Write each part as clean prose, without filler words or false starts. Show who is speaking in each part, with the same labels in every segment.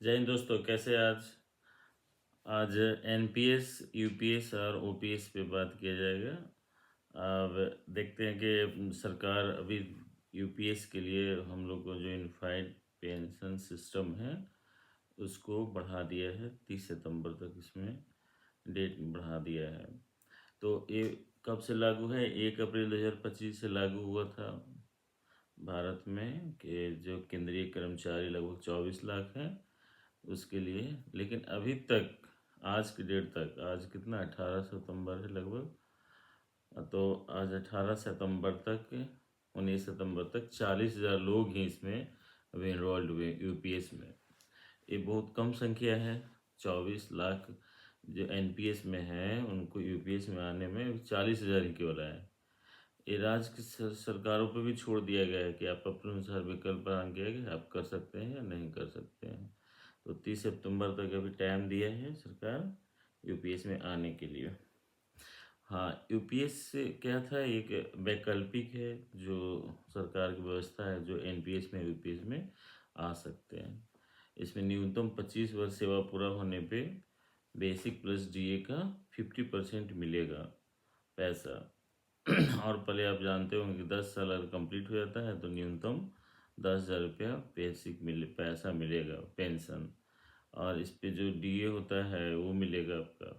Speaker 1: जय हिंद दोस्तों, कैसे आज आज एनपीएस, यूपीएस और ओपीएस पे बात किया जाएगा। अब देखते हैं कि सरकार अभी यूपीएस के लिए हम लोग को जो यूनिफाइड पेंशन सिस्टम है उसको बढ़ा दिया है। 30 सितंबर तक इसमें डेट बढ़ा दिया है। तो ये कब से लागू है? 1 अप्रैल 2025 से लागू हुआ था भारत में कि जो केंद्रीय कर्मचारी लगभग 24 लाख हैं उसके लिए। लेकिन अभी तक, आज की डेट तक, आज कितना, 18 सितंबर है लगभग, तो आज 18 सितंबर तक, 19 सितंबर तक 40,000 लोग ही इसमें अभी इनरोल्ड हुए यूपीएस में। ये बहुत कम संख्या है। 24 लाख जो एनपीएस में हैं उनको यूपीएस में आने में 40,000 ही केवल आए। ये राज्य की सरकारों पर भी छोड़ दिया गया है कि आप अपने अनुसार विकल्प प्रदान किया गया, आप कर सकते हैं या नहीं कर सकते हैं। तो 30 सितंबर तक अभी टाइम दिया है सरकार यूपीएस में आने के लिए। हाँ, यूपीएस से क्या था, एक वैकल्पिक है जो सरकार की व्यवस्था है जो एनपीएस में यूपीएस में आ सकते हैं। इसमें न्यूनतम 25 वर्ष सेवा पूरा होने पे बेसिक प्लस डीए का 50% मिलेगा पैसा। और पहले आप जानते होंगे कि 10 साल अगर कंप्लीट हो जाता है तो न्यूनतम 10,000 रुपया पैसा मिलेगा, पेंशन। और इस पे जो डीए होता है वो मिलेगा आपका।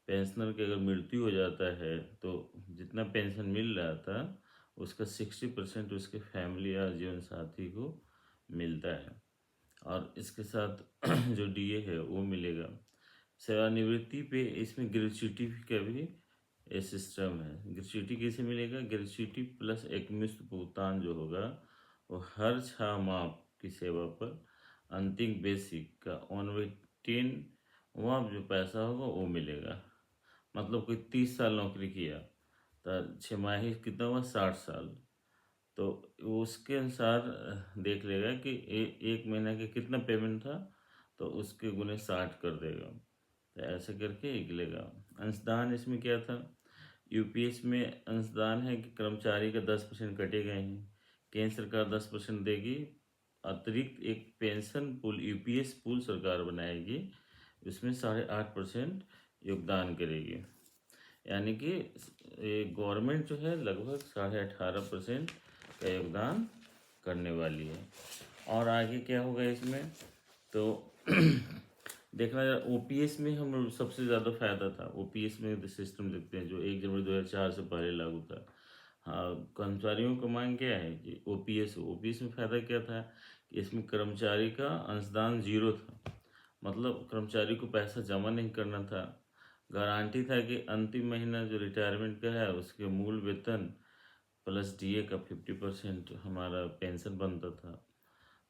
Speaker 1: पेंशनर की अगर मृत्यु हो जाता है तो जितना पेंशन मिल रहा था उसका 60% उसके फैमिली या जीवन साथी को मिलता है। और इसके साथ जो डीए है वो मिलेगा। सेवानिवृत्ति पे इसमें ग्रेच्युटी का भी ये सिस्टम है। ग्रेच्युटी कैसे मिलेगा? ग्रेच्युटी प्लस एकमुश्त भुगतान जो होगा वो हर 6 माह की सेवा पर अंतिम बेसिक का 1/10 वहाँ जो पैसा होगा वो मिलेगा। मतलब कोई 30 साल नौकरी किया तो 6 माही कितना हुआ, 60 साल। तो वो उसके अनुसार देख लेगा कि एक महीना के कितना पेमेंट था तो उसके गुने 60 कर देगा। तो ऐसे करके निकलेगा। अंशदान इसमें क्या था? यूपीएस में अंशदान है कि कर्मचारी का 10% कटेगा ही। केंद्र सरकार 10% देगी। अतिरिक्त एक पेंशन पूल, यूपीएस पूल सरकार बनाएगी, उसमें 8.5% योगदान करेगी। यानी कि गवर्नमेंट जो है लगभग 18.5% का योगदान करने वाली है। और आगे क्या होगा इसमें तो देखना जरा, ओपीएस में हम लोग सबसे ज़्यादा फायदा था। ओपीएस में सिस्टम देखते हैं जो 1 जनवरी 2004 से पहले लागू था। हाँ, कर्मचारियों का मांग क्या है कि ओपीएस में फ़ायदा क्या था कि इसमें कर्मचारी का अंशदान 0 था। मतलब कर्मचारी को पैसा जमा नहीं करना था। गारंटी था कि अंतिम महीना जो रिटायरमेंट का है उसके मूल वेतन प्लस डीए का 50% हमारा पेंशन बनता था।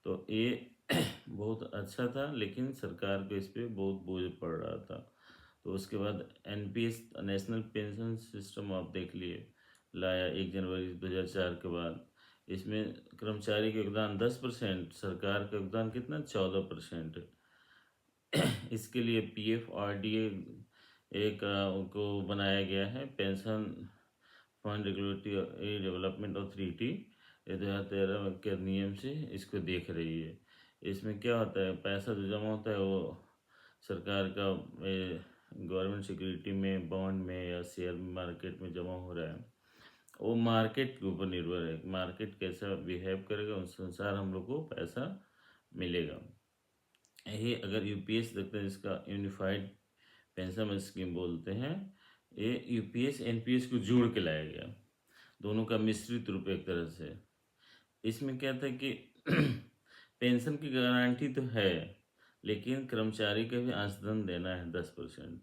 Speaker 1: तो ये बहुत अच्छा था, लेकिन सरकार को इस पर बहुत बोझ पड़ रहा था। तो उसके बाद एनपीएस, नेशनल पेंशन सिस्टम, आप देख लिए, लाया 1 जनवरी 2004 के बाद। इसमें कर्मचारी का योगदान 10%, सरकार का योगदान कितना, 14%। इसके लिए पीएफ आरडीए एक को बनाया गया है, pension fund regulatory development authority. ये 2013 के नियम से इसको देख रही है। इसमें क्या होता है, पैसा जो जमा होता है वो सरकार का गवर्नमेंट सिक्योरिटी में, बॉन्ड में या शेयर मार्केट में जमा हो रहा है। वो मार्केट के ऊपर निर्भर है, मार्केट कैसा बिहेव करेगा उस अनुसार हम लोग को पैसा मिलेगा। यही अगर यूपीएस देखते हैं, जिसका यूनिफाइड पेंशन स्कीम बोलते हैं, ये यूपीएस एनपीएस को जोड़ के लाया गया, दोनों का मिश्रित रूप एक तरह से। इसमें क्या था कि पेंशन की गारंटी तो है, लेकिन कर्मचारी का भी अंशदान देना है 10%,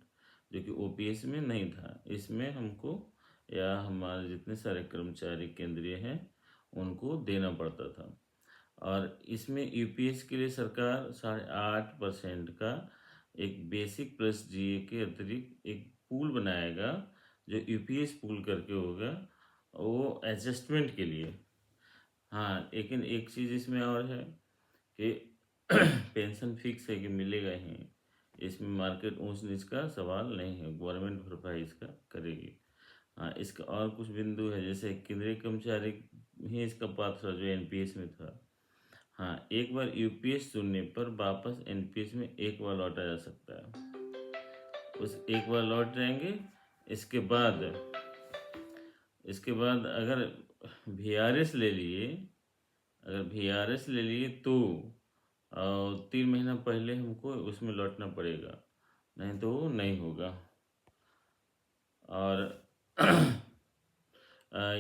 Speaker 1: जो कि ओपीएस में नहीं था। इसमें हमको या हमारे जितने सारे कर्मचारी केंद्रीय हैं उनको देना पड़ता था। और इसमें यूपीएस के लिए सरकार 8.5% का एक बेसिक प्लस डीए के अतिरिक्त एक पूल बनाएगा जो यूपीएस पूल करके होगा, वो एडजस्टमेंट के लिए। हाँ, लेकिन एक चीज़ इसमें और है कि पेंशन फिक्स है कि मिलेगा ही। इसमें मार्केट ऊंच नीच का सवाल नहीं है, गवर्नमेंट भरपाई इसका करेगी। हाँ, इसका और कुछ बिंदु है, जैसे केंद्रीय कर्मचारी ही इसका पात्र जो एनपीएस में था। हाँ, एक बार यूपीएस चुनने पर वापस एनपीएस में एक बार लौटा जा सकता है। उस एक बार लौट जाएंगे। इसके बाद इसके बाद अगर वीआरएस ले लिए, अगर वीआरएस ले लिए तो 3 महीना पहले हमको उसमें लौटना पड़ेगा, नहीं तो वो नहीं होगा। और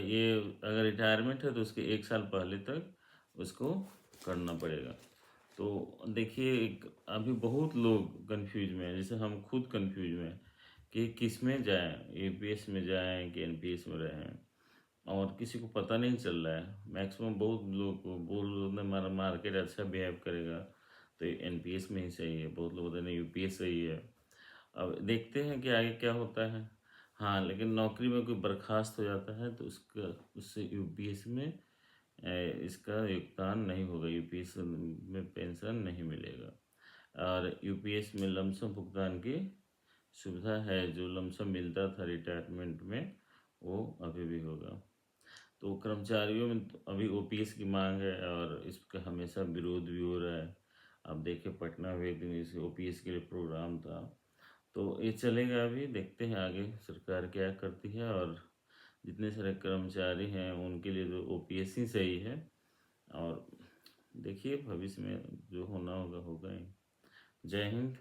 Speaker 1: ये अगर रिटायरमेंट है तो उसके 1 साल पहले तक उसको करना पड़ेगा। तो देखिए, अभी बहुत लोग कंफ्यूज में हैं, जैसे हम खुद कंफ्यूज में हैं कि किस में जाएं, यूपीएस में जाएं कि एनपीएस में रहें, और किसी को पता नहीं चल रहा है। मैक्सिमम बहुत लोग को बोल रहे हैं हमारा मार्केट अच्छा बिहेव करेगा तो एनपीएस में ही सही है, बहुत लोग बोलते हैं यूपीएस सही है। अब देखते हैं कि आगे क्या होता है। हाँ, लेकिन नौकरी में कोई बर्खास्त हो जाता है तो उसका उससे यूपीएस में इसका योगदान नहीं होगा, यूपीएस में पेंशन नहीं मिलेगा। और यूपीएस में लमसम भुगतान की सुविधा है, जो लमसम मिलता था रिटायरमेंट में वो अभी भी होगा। तो कर्मचारियों में तो अभी ओपीएस की मांग है और इसका हमेशा विरोध भी हो रहा है। आप देखिए, पटना में एक दिन इस ओपीएस के लिए प्रोग्राम था। तो ये चलेगा, अभी देखते हैं आगे सरकार क्या करती है। और जितने सारे कर्मचारी हैं उनके लिए तो ओपीएस ही सही है। और देखिए, भविष्य में जो होना होगा होगा ही। जय हिंद।